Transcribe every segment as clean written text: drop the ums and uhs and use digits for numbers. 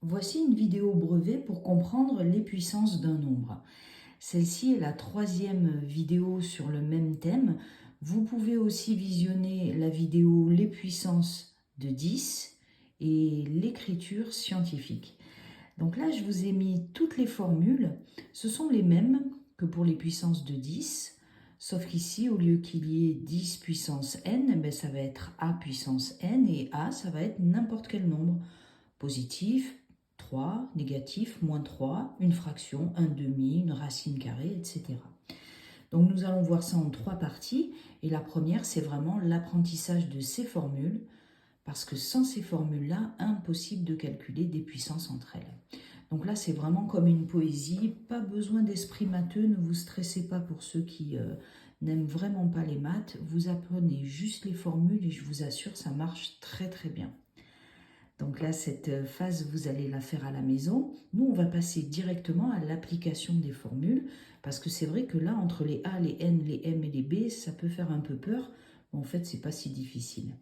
Voici une vidéo brevet pour comprendre les puissances d'un nombre. Celle-ci est la troisième vidéo sur le même thème. Vous pouvez aussi visionner la vidéo Les puissances de 10 et l'écriture scientifique. Donc là, je vous ai mis toutes les formules. Ce sont les mêmes que pour les puissances de 10, sauf qu'ici, au lieu qu'il y ait 10 puissance n, ça va être a puissance n, et a, ça va être n'importe quel nombre. Positif, 3, négatif, moins 3, une fraction, un demi, une racine carrée, etc. Donc nous allons voir ça en trois parties. Et la première, c'est vraiment l'apprentissage de ces formules, parce que sans ces formules-là, impossible de calculer des puissances entre elles. Donc là, c'est vraiment comme une poésie, pas besoin d'esprit matheux, ne vous stressez pas pour ceux qui n'aiment vraiment pas les maths. Vous apprenez juste les formules et je vous assure, ça marche très très bien. Donc là, cette phase, vous allez la faire à la maison. Nous, on va passer directement à l'application des formules, parce que c'est vrai que là, entre les A, les N, les M et les B, ça peut faire un peu peur. Mais en fait, c'est pas si difficile.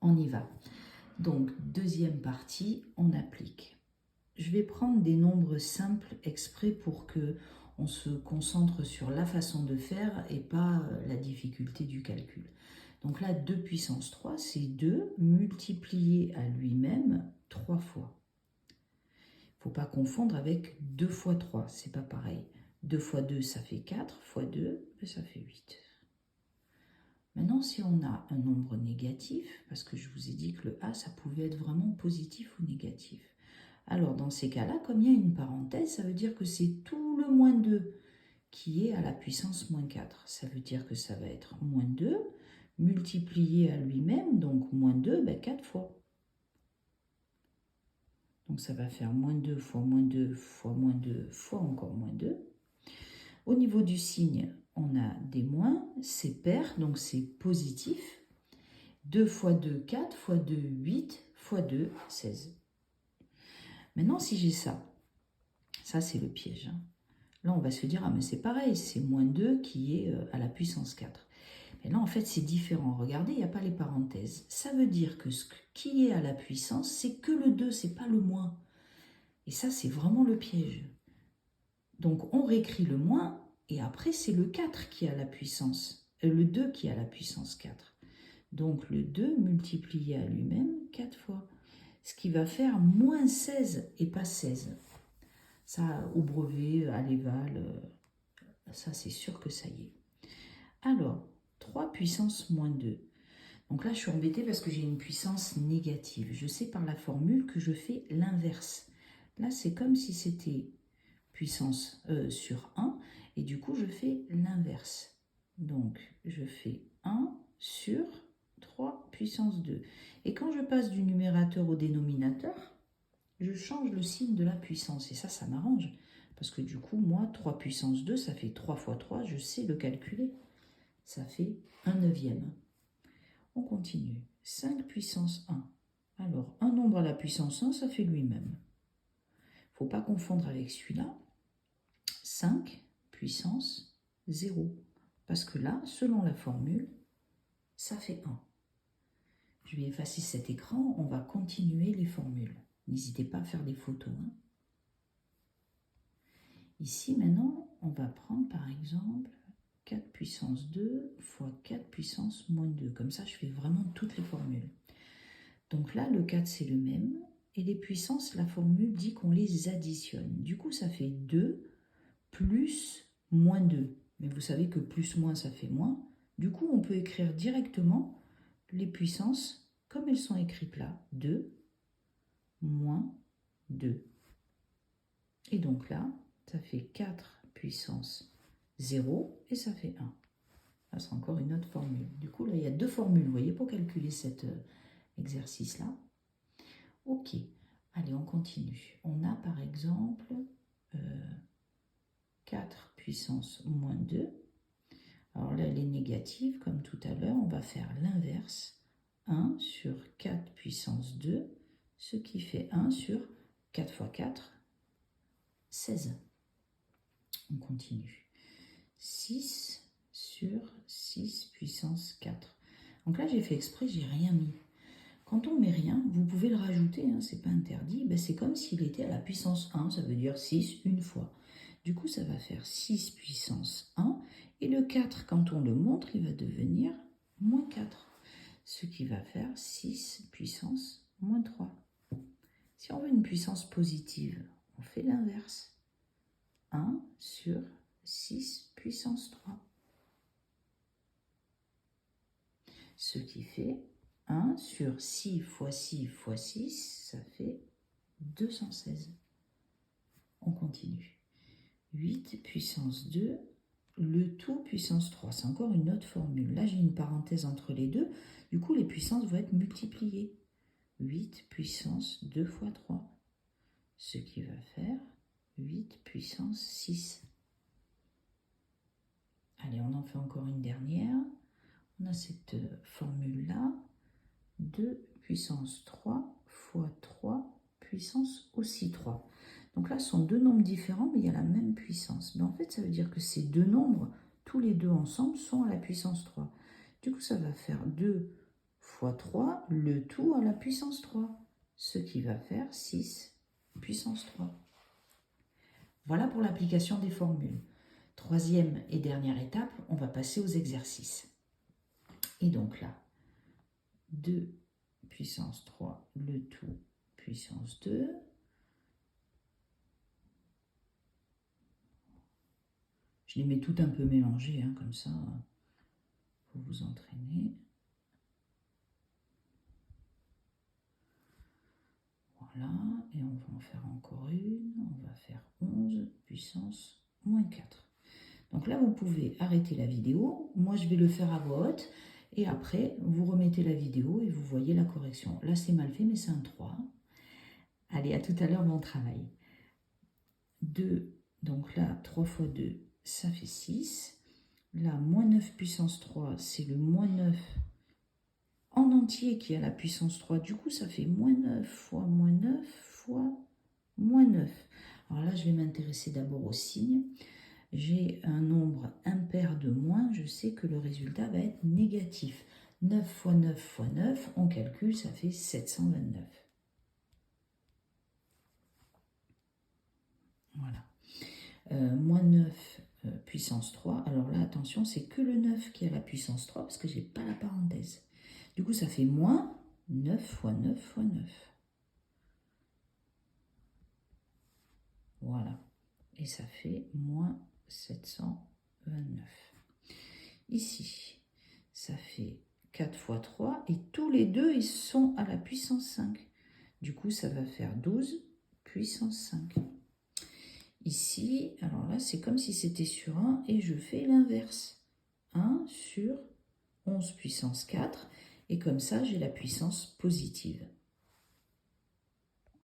On y va. Donc, deuxième partie, on applique. Je vais prendre des nombres simples exprès pour que on se concentre sur la façon de faire et pas la difficulté du calcul. Donc là, 2 puissance 3, c'est 2 multiplié à lui-même 3 fois. Il ne faut pas confondre avec 2 fois 3, c'est pas pareil. 2 fois 2, ça fait 4, fois 2, ça fait 8. Maintenant, si on a un nombre négatif, parce que je vous ai dit que le A, ça pouvait être vraiment positif ou négatif. Alors, dans ces cas-là, comme il y a une parenthèse, ça veut dire que c'est tout le moins 2 qui est à la puissance moins 4. Ça veut dire que ça va être moins 2 multiplié à lui-même, donc moins 2, 4 fois. Donc ça va faire moins 2 fois moins 2 fois moins 2 fois encore moins 2. Au niveau du signe, on a des moins, c'est pair, donc c'est positif. 2 fois 2, 4, fois 2, 8, fois 2, 16. Maintenant, si j'ai ça c'est le piège. Là, on va se dire, ah mais c'est pareil, c'est moins 2 qui est à la puissance 4. Mais là, en fait, c'est différent. Regardez, il n'y a pas les parenthèses. Ça veut dire que ce qui est à la puissance, c'est que le 2, c'est pas le moins. Et ça, c'est vraiment le piège. Donc, on réécrit le moins, et après, c'est le 4 qui a la puissance. Le 2 qui a la puissance 4. Donc, le 2 multiplié à lui-même 4 fois. Ce qui va faire moins 16 et pas 16. Ça, au brevet, à l'éval, ça, c'est sûr que ça y est. Alors, 3 puissance moins 2. Donc là, je suis embêtée parce que j'ai une puissance négative. Je sais par la formule que je fais l'inverse. Là, c'est comme si c'était puissance sur 1. Et du coup, je fais l'inverse. Donc, je fais 1 sur 3 puissance 2. Et quand je passe du numérateur au dénominateur, je change le signe de la puissance. Et ça m'arrange. Parce que du coup, moi, 3 puissance 2, ça fait 3 fois 3. Je sais le calculer. Ça fait 1/9. On continue. 5 puissance 1. Alors, un nombre à la puissance 1, ça fait lui-même. Il ne faut pas confondre avec celui-là. 5 puissance 0. Parce que là, selon la formule, ça fait 1. Je vais effacer cet écran. On va continuer les formules. N'hésitez pas à faire des photos. Ici, maintenant, on va prendre par exemple 4 puissance 2 fois 4 puissance moins 2. Comme ça, je fais vraiment toutes les formules. Donc là, le 4, c'est le même. Et les puissances, la formule dit qu'on les additionne. Du coup, ça fait 2 plus moins 2. Mais vous savez que plus moins, ça fait moins. Du coup, on peut écrire directement les puissances comme elles sont écrites là. 2 moins 2. Et donc là, ça fait 4 puissance 0 et ça fait 1. Là, c'est encore une autre formule. Du coup, là, il y a deux formules, vous voyez, pour calculer cet exercice-là. Ok, allez, on continue. On a par exemple 4 puissance moins 2. Alors là, elle est négative, comme tout à l'heure. On va faire l'inverse. 1 sur 4 puissance 2, ce qui fait 1 sur 4 fois 4, 16. On continue. 6 sur 6 puissance 4. Donc là, j'ai fait exprès, j'ai rien mis. Quand on met rien, vous pouvez le rajouter, hein, c'est pas interdit. Ben, c'est comme s'il était à la puissance 1, ça veut dire 6 une fois. Du coup, ça va faire 6 puissance 1. Et le 4, quand on le montre, il va devenir moins 4. Ce qui va faire 6 puissance moins 3. Si on veut une puissance positive, on fait l'inverse. 1 sur 6 puissance 3. Ce qui fait 1 sur 6 fois 6 fois 6, ça fait 216. On continue. 8 puissance 2, le tout puissance 3. C'est encore une autre formule. Là, j'ai une parenthèse entre les deux. Du coup, les puissances vont être multipliées. 8 puissance 2 fois 3. Ce qui va faire 8 puissance 6. Allez, on en fait encore une dernière. On a cette formule-là. 2 puissance 3 fois 3 puissance aussi 3. Donc là, ce sont deux nombres différents, mais il y a la même puissance. Mais en fait, ça veut dire que ces deux nombres, tous les deux ensemble, sont à la puissance 3. Du coup, ça va faire 2 fois 3, le tout à la puissance 3. Ce qui va faire 6 puissance 3. Voilà pour l'application des formules. Troisième et dernière étape, on va passer aux exercices. Et donc là, 2 puissance 3, le tout puissance 2. Je les mets tout un peu mélangés, hein, comme ça, pour vous entraîner. Voilà, et on va en faire encore une. On va faire 11 puissance moins 4. Donc là, vous pouvez arrêter la vidéo. Moi, je vais le faire à voix haute. Et après, vous remettez la vidéo et vous voyez la correction. Là, c'est mal fait, mais c'est un 3. Allez, à tout à l'heure, bon travail. 2, donc là, 3 fois 2, ça fait 6. Là, moins 9 puissance 3, c'est le moins 9 en entier qui a la puissance 3. Du coup, ça fait moins 9 fois moins 9 fois moins 9. Alors là, je vais m'intéresser d'abord au signe. J'ai un nombre impair de moins, je sais que le résultat va être négatif. 9 fois 9 fois 9, on calcule, ça fait 729. Voilà. Moins 9 puissance 3. Alors là, attention, c'est que le 9 qui a la puissance 3 parce que je n'ai pas la parenthèse. Du coup, ça fait moins 9 fois 9 fois 9. Voilà. Et ça fait moins 729. Ici, ça fait 4 fois 3. Et tous les deux, ils sont à la puissance 5. Du coup, ça va faire 12 puissance 5. Ici, alors là, c'est comme si c'était sur 1 et je fais l'inverse. 1 sur 11 puissance 4. Et comme ça, j'ai la puissance positive.